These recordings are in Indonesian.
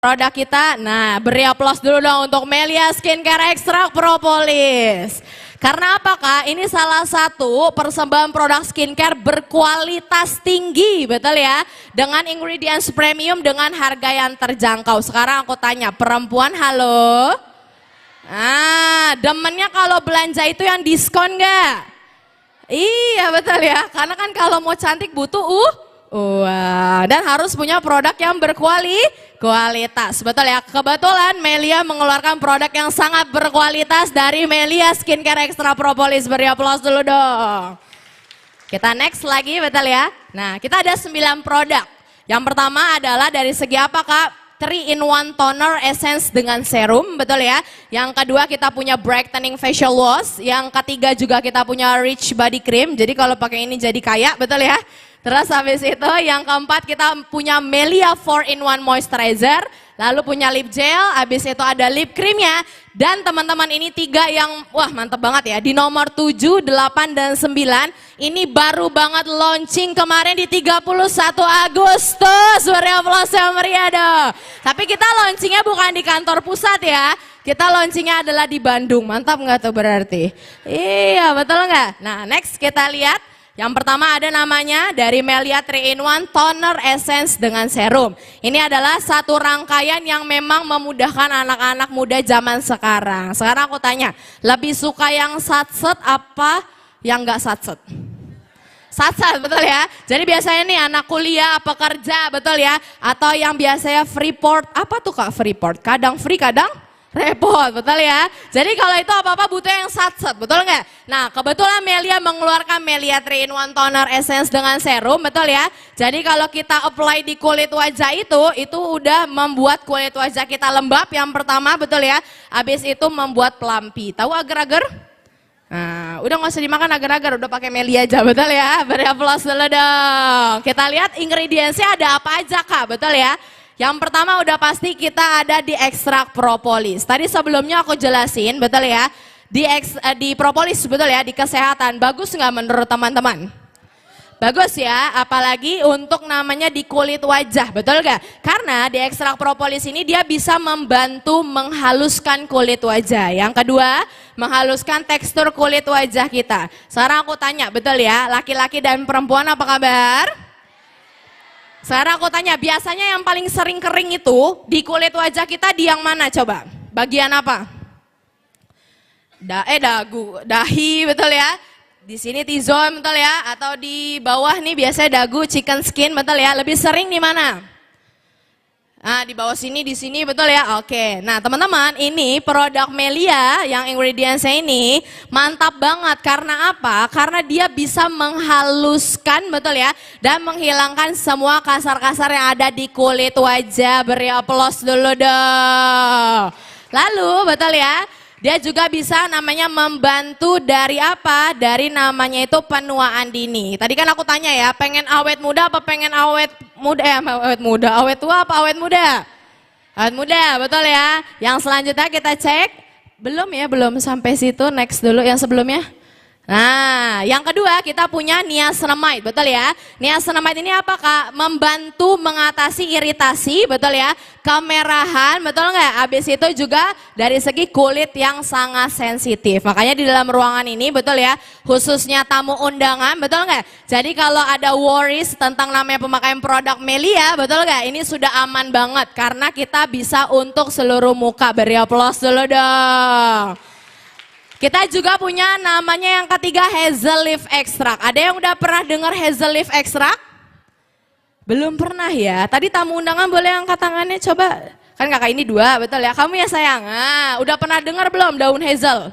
produk kita. Nah, beri aplaus dulu dong untuk Melia Skincare Extract Propolis. Karena apa Kak? Ini salah satu persembahan produk skincare berkualitas tinggi, betul ya? Dengan ingredients premium dengan harga yang terjangkau. Sekarang aku tanya, perempuan halo? Demennya kalau belanja itu yang diskon nggak? Iya betul ya, karena kan kalau mau cantik butuh dan harus punya produk yang berkualitas, betul ya. Kebetulan Melia mengeluarkan produk yang sangat berkualitas dari Melia Skincare Extract Propolis. Beri aplaus dulu dong. Kita next lagi, betul ya. Nah, kita ada 9 produk. Yang pertama adalah dari segi apa Kak? 3-in-1 toner essence dengan serum, betul ya. Yang kedua kita punya brightening facial wash. Yang ketiga juga kita punya rich body cream. Jadi kalau pakai ini jadi kaya, betul ya. Terus habis itu yang keempat kita punya Melia 4-in-1 moisturizer. Lalu punya lip gel, habis itu ada lip creamnya. Dan teman-teman ini 3 yang wah mantep banget ya. Di nomor 7, 8, dan 9. Ini baru banget launching kemarin di 31 Agustus. Beri aplaus yang meriah dong. Tapi kita launchingnya bukan di kantor pusat ya. Kita launchingnya adalah di Bandung. Mantap nggak tuh berarti? Iya betul nggak? Nah next kita lihat. Yang pertama ada namanya dari Melia 3-in-1 Toner Essence dengan Serum. Ini adalah satu rangkaian yang memang memudahkan anak-anak muda zaman sekarang. Sekarang aku tanya, lebih suka yang satset apa yang nggak satset? Satset, betul ya. Jadi biasanya nih anak kuliah, pekerja, betul ya. Atau yang biasanya freeport, apa tuh Kak freeport? Kadang free, kadang repot, betul ya. Jadi kalau itu apa-apa butuh yang satset, betul nggak? Nah kebetulan Melia mengeluarkan Melia 3-in-1 Toner Essence dengan Serum, betul ya. Jadi kalau kita apply di kulit wajah itu udah membuat kulit wajah kita lembab yang pertama, betul ya. Habis itu membuat pelampi. Tahu agar-agar? Nah udah nggak usah dimakan agar-agar, udah pakai Melia aja, betul ya. Beri aplaus dulu dong. Kita lihat ingredientsnya ada apa aja Kak, betul ya. Yang pertama udah pasti kita ada di ekstrak propolis. Tadi sebelumnya aku jelasin, betul ya. Di propolis, betul ya, di kesehatan. Bagus nggak menurut teman-teman? Bagus ya, apalagi untuk namanya di kulit wajah, betul nggak? Karena di ekstrak propolis ini dia bisa membantu menghaluskan kulit wajah. Yang kedua, menghaluskan tekstur kulit wajah kita. Sekarang aku tanya, betul ya, laki-laki dan perempuan apa kabar? Sekarang aku tanya, biasanya yang paling sering kering itu di kulit wajah kita di yang mana coba? Bagian apa? Dagu, dahi, betul ya? Di sini T-zone, betul ya? Atau di bawah nih biasanya dagu, chicken skin, betul ya? Lebih sering di mana? Nah, di bawah sini, di sini, betul ya? Oke. Nah, teman-teman, ini produk Melia yang ingredientsnya ini mantap banget. Karena apa? Karena dia bisa menghaluskan, betul ya? Dan menghilangkan semua kasar-kasar yang ada di kulit wajah. Beri aplaus dulu dong. Lalu, betul ya? Dia juga bisa namanya membantu dari apa? Dari namanya itu penuaan dini. Tadi kan aku tanya ya, pengen awet muda apa pengen awet muda? Awet tua apa awet muda? Awet muda, betul ya. Yang selanjutnya kita cek. Belum ya, belum sampai situ. Next dulu yang sebelumnya. Nah, yang kedua kita punya niacinamide, betul ya. Niacinamide ini apa Kak? Membantu mengatasi iritasi, betul ya. Kemerahan, betul nggak? Habis itu juga dari segi kulit yang sangat sensitif. Makanya di dalam ruangan ini, betul ya, khususnya tamu undangan, betul nggak? Jadi kalau ada worries tentang namanya pemakaian produk Melia, betul nggak? Ini sudah aman banget karena kita bisa untuk seluruh muka. Beri aplaus dulu dong. Kita juga punya namanya yang ketiga hazel leaf extract. Ada yang udah pernah dengar hazel leaf extract? Belum pernah ya. Tadi tamu undangan boleh angkat tangannya coba. Kan kakak ini 2, betul ya. Kamu ya sayang. Nah, udah pernah dengar belum daun hazel?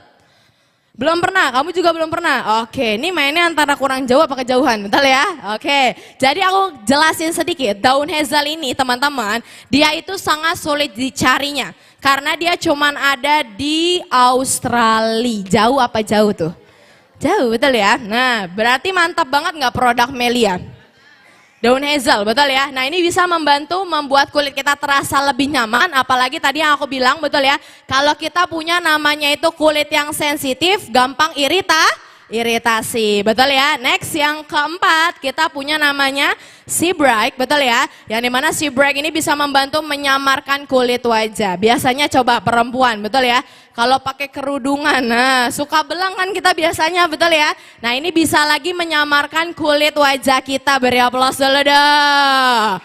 Belum pernah, kamu juga belum pernah. Oke, ini mainnya antara kurang jauh apa kejauhan, betul ya? Oke, jadi aku jelasin sedikit. Daun hazel ini teman-teman, dia itu sangat sulit dicarinya. Karena dia cuman ada di Australia. Jauh apa jauh tuh? Jauh, betul ya? Nah, berarti mantap banget nggak produk Melia? Daun hazel, betul ya? Nah ini bisa membantu membuat kulit kita terasa lebih nyaman. Apalagi tadi yang aku bilang, betul ya? Kalau kita punya namanya itu kulit yang sensitif, gampang iritasi, betul ya. Next yang keempat kita punya namanya Sea Bright, betul ya. Yang dimana Sea Bright ini bisa membantu menyamarkan kulit wajah. Biasanya coba perempuan, betul ya. Kalau pakai kerudungan, nah suka belang kan kita biasanya, betul ya. Nah ini bisa lagi menyamarkan kulit wajah kita. Beri aplaus dulu dong.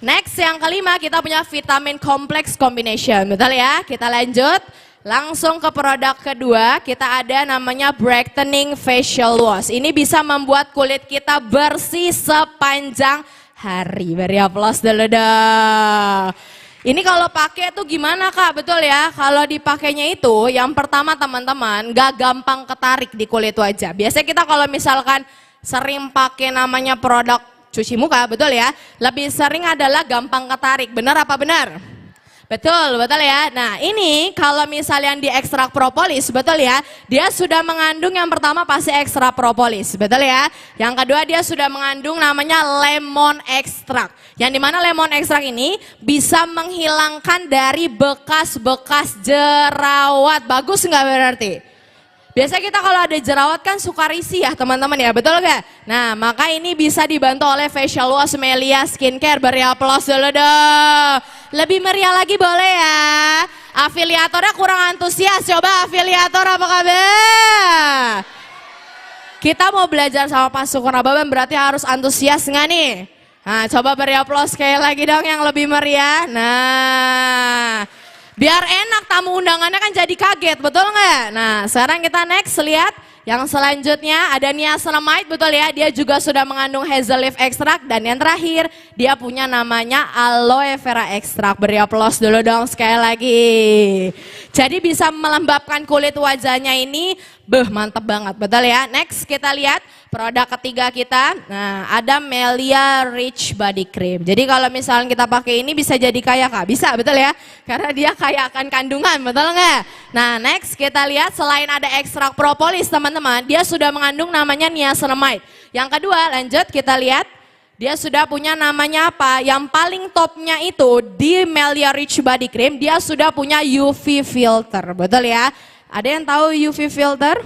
Next yang kelima kita punya vitamin complex combination, betul ya. Kita lanjut. Langsung ke produk kedua, kita ada namanya Brightening Facial Wash. Ini bisa membuat kulit kita bersih sepanjang hari. Beri aplaus dulu dong. Ini kalau pakai tuh gimana Kak? Betul ya, kalau dipakainya itu yang pertama teman-teman gak gampang ketarik di kulit wajah. Biasanya kita kalau misalkan sering pakai namanya produk cuci muka, betul ya, lebih sering adalah gampang ketarik. Benar apa benar? Betul, betul ya. Nah ini kalau misalnya yang di ekstrak propolis, betul ya, dia sudah mengandung yang pertama pasti ekstrak propolis, betul ya. Yang kedua dia sudah mengandung namanya lemon ekstrak. Yang dimana lemon ekstrak ini bisa menghilangkan dari bekas-bekas jerawat. Bagus nggak berarti? Biasa kita kalau ada jerawat kan suka risih ya teman-teman ya, betul gak? Nah maka ini bisa dibantu oleh facial wash Melia Skincare. Beri aplaus dulu dong. Lebih meriah lagi boleh ya. Afiliatornya kurang antusias, coba afiliator apa kabar? Kita mau belajar sama Pak Sukurnababan berarti harus antusias nggak nih? Nah coba beri aplaus sekali lagi dong yang lebih meriah. Nah biar enak tamu undangannya kan jadi kaget, betul nggak? Nah sekarang kita next lihat yang selanjutnya ada niacinamide, betul ya. Dia juga sudah mengandung hazel leaf extract dan yang terakhir dia punya namanya aloe vera extract. Beri aplaus dulu dong sekali lagi. Jadi bisa melembabkan kulit wajahnya ini, mantep banget, betul ya. Next kita lihat produk ketiga kita, nah ada Melia Rich Body Cream. Jadi kalau misalnya kita pakai ini bisa jadi kaya Kak, bisa betul ya, karena dia kaya akan kandungan, betul nggak? Nah next kita lihat selain ada ekstrak propolis teman-teman, dia sudah mengandung namanya niacinamide. Yang kedua lanjut kita lihat, dia sudah punya namanya apa? Yang paling topnya itu di Melia Rich Body Cream, dia sudah punya UV filter, betul ya. Ada yang tahu UV filter?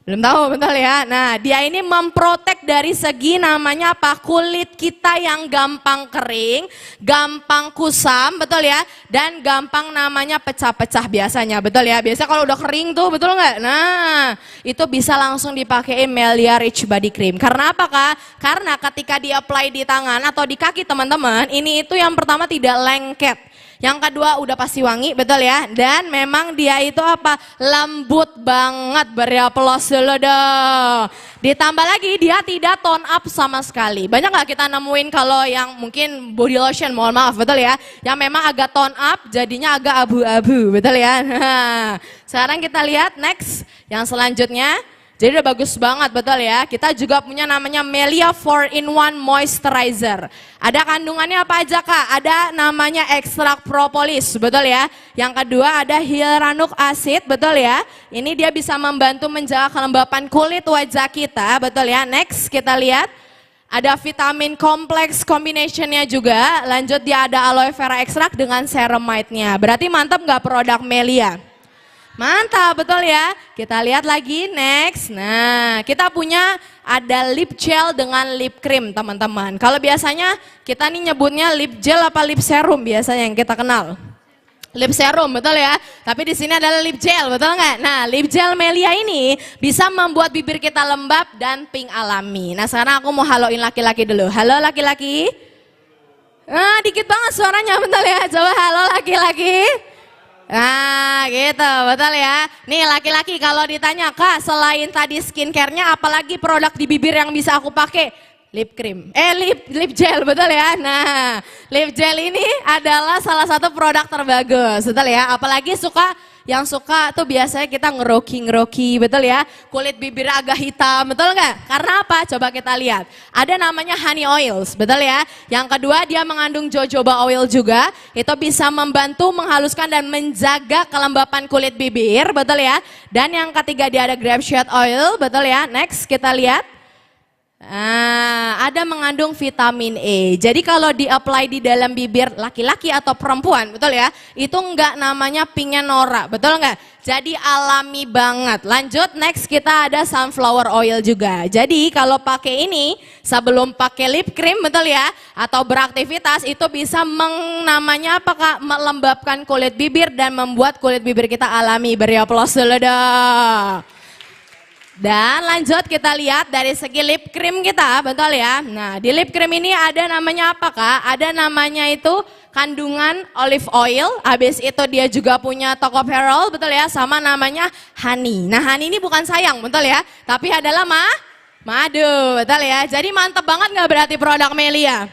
Belum tahu, betul ya. Nah dia ini memprotek dari segi namanya apa, kulit kita yang gampang kering, gampang kusam, betul ya, dan gampang namanya pecah-pecah biasanya, betul ya. Biasa kalau udah kering tuh, betul nggak? Nah itu bisa langsung dipakai Melia Rich Body Cream. Karena apa Kak? Karena ketika di-apply di tangan atau di kaki teman-teman, ini itu yang pertama tidak lengket. Yang kedua udah pasti wangi, betul ya. Dan memang dia itu apa? Lembut banget, beri aplaus dulu dong. Ditambah lagi dia tidak tone up sama sekali. Banyak gak kita nemuin kalau yang mungkin body lotion, mohon maaf, betul ya. Yang memang agak tone up jadinya agak abu-abu, betul ya. Nah, sekarang kita lihat next yang selanjutnya. Jadi udah bagus banget, betul ya. Kita juga punya namanya Melia 4-in-1 Moisturizer. Ada kandungannya apa aja Kak? Ada namanya ekstrak propolis, betul ya. Yang kedua ada hyaluronic acid, betul ya. Ini dia bisa membantu menjaga kelembapan kulit wajah kita, betul ya. Next kita lihat. Ada vitamin kompleks combinationnya juga. Lanjut dia ada aloe vera extract dengan ceramide-nya. Berarti mantap nggak produk Melia? Mantap, betul ya. Kita lihat lagi next. Nah, kita punya ada lip gel dengan lip cream, teman-teman. Kalau biasanya kita nih nyebutnya lip gel apa lip serum biasanya yang kita kenal. Lip serum, betul ya. Tapi di sini adalah lip gel, betul nggak? Nah, lip gel Melia ini bisa membuat bibir kita lembab dan pink alami. Nah, sekarang aku mau haloin laki-laki dulu. Halo laki-laki. Nah, dikit banget suaranya, betul ya. Coba halo laki-laki. Nah gitu, betul ya. Nih laki-laki kalau ditanya Kak selain tadi skincare-nya apalagi produk di bibir yang bisa aku pakai? Lip cream, lip gel, betul ya. Nah lip gel ini adalah salah satu produk terbagus, betul ya. Apalagi yang suka tuh biasanya kita ngeroki, betul ya. Kulit bibir agak hitam, betul nggak? Karena apa? Coba kita lihat. Ada namanya honey oils, betul ya. Yang kedua dia mengandung jojoba oil juga. Itu bisa membantu menghaluskan dan menjaga kelembapan kulit bibir, betul ya. Dan yang ketiga dia ada grapeseed oil, betul ya. Next kita lihat. Ada mengandung vitamin E. Jadi kalau di-apply di dalam bibir laki-laki atau perempuan, betul ya? Itu enggak namanya pinknya norak, betul enggak? Jadi alami banget. Lanjut, next kita ada sunflower oil juga. Jadi kalau pakai ini sebelum pakai lip cream, betul ya? Atau beraktivitas itu bisa namanya apa Kak? Melembabkan kulit bibir dan membuat kulit bibir kita alami. Beri aplaus dulu dong. Dan lanjut kita lihat dari segi lip cream kita, betul ya. Nah di lip cream ini ada namanya apa Kak? Ada namanya itu kandungan olive oil, habis itu dia juga punya tocopherol, betul ya, sama namanya honey. Nah honey ini bukan sayang, betul ya, tapi adalah madu, betul ya. Jadi mantep banget nggak berarti produk Melia?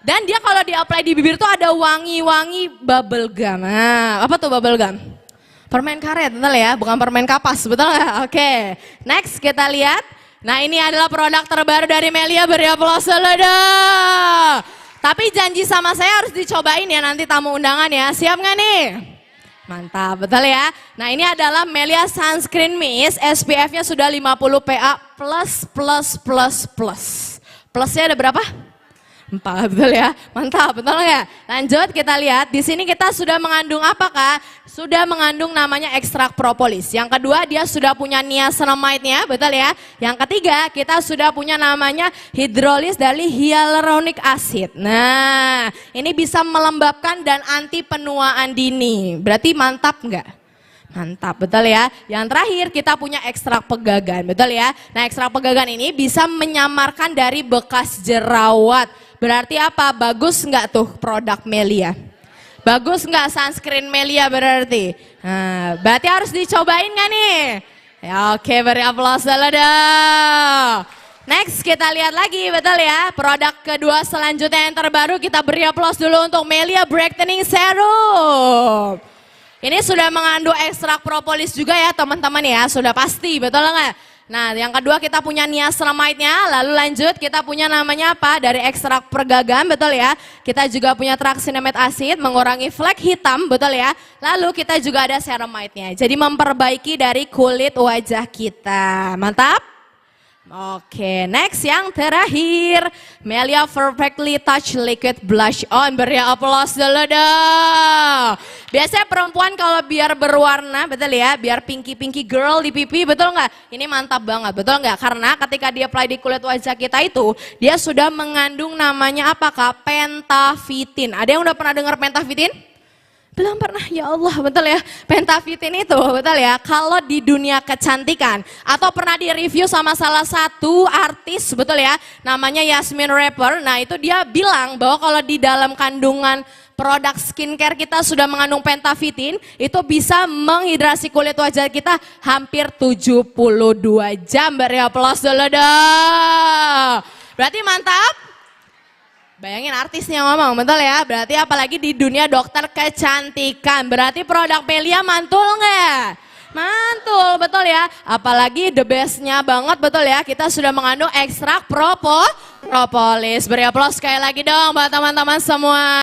Dan dia kalau di-apply di bibir tuh ada wangi-wangi bubble gum. Nah, apa tuh bubble gum? Permen karet, betul ya, bukan permen kapas, betul nggak? Oke, next kita lihat. Nah ini adalah produk terbaru dari Melia, beri aplaus dulu dong. Tapi janji sama saya harus dicobain ya nanti tamu undangan ya, siap nggak nih? Mantap, betul ya. Nah ini adalah Melia Sunscreen Mist, SPF-nya sudah 50 PA++++. Plusnya ada berapa? 4, betul ya, mantap, betul ya. Lanjut kita lihat, di sini kita sudah mengandung apa Kak? Sudah mengandung namanya ekstrak propolis. Yang kedua dia sudah punya niacinamide-nya, betul ya. Yang ketiga kita sudah punya namanya hidrolis dari hyaluronic acid. Nah ini bisa melembabkan dan anti penuaan dini. Berarti mantap nggak? Mantap, betul ya. Yang terakhir kita punya ekstrak pegagan, betul ya. Nah ekstrak pegagan ini bisa menyamarkan dari bekas jerawat. Berarti apa? Bagus nggak tuh produk Melia? Bagus nggak sunscreen Melia berarti? Nah, berarti harus dicobain nggak nih? Ya oke, beri aplaus dulu dong. Next kita lihat lagi, betul ya. Produk kedua selanjutnya yang terbaru kita beri aplaus dulu untuk Melia Brightening Serum. Ini sudah mengandung ekstrak propolis juga ya teman-teman ya, sudah pasti, betul nggak? Nah yang kedua kita punya niacinamide-nya, lalu lanjut kita punya namanya apa? Dari ekstrak pegagan, betul ya. Kita juga punya triacetamide acid, mengurangi flek hitam, betul ya. Lalu kita juga ada ceramide-nya, jadi memperbaiki dari kulit wajah kita, mantap? Oke, next yang terakhir, Melia Perfectly Touch Liquid Blush On. Beri aplaus dulu dong. Biasanya perempuan kalau biar berwarna, betul ya, biar pinky-pinky girl di pipi, betul nggak? Ini mantap banget, betul nggak? Karena ketika dia apply di kulit wajah kita itu, dia sudah mengandung namanya apa Kak? Pentavitin. Ada yang udah pernah dengar pentavitin? Belum pernah, ya Allah, betul ya. Pentavitin itu, betul ya, kalau di dunia kecantikan atau pernah direview sama salah satu artis, betul ya, namanya Yasmin Rapper. Nah itu dia bilang bahwa kalau di dalam kandungan produk skincare kita sudah mengandung pentavitin, itu bisa menghidrasi kulit wajah kita hampir 72 jam. Beri aplaus dulu dong. Berarti mantap? Bayangin artisnya ngomong, betul ya? Berarti apalagi di dunia dokter kecantikan. Berarti produk Melia mantul nggak? Mantul, betul ya? Apalagi the bestnya banget, betul ya? Kita sudah mengandung ekstrak propolis. Beri aplaus sekali lagi dong buat teman-teman semua.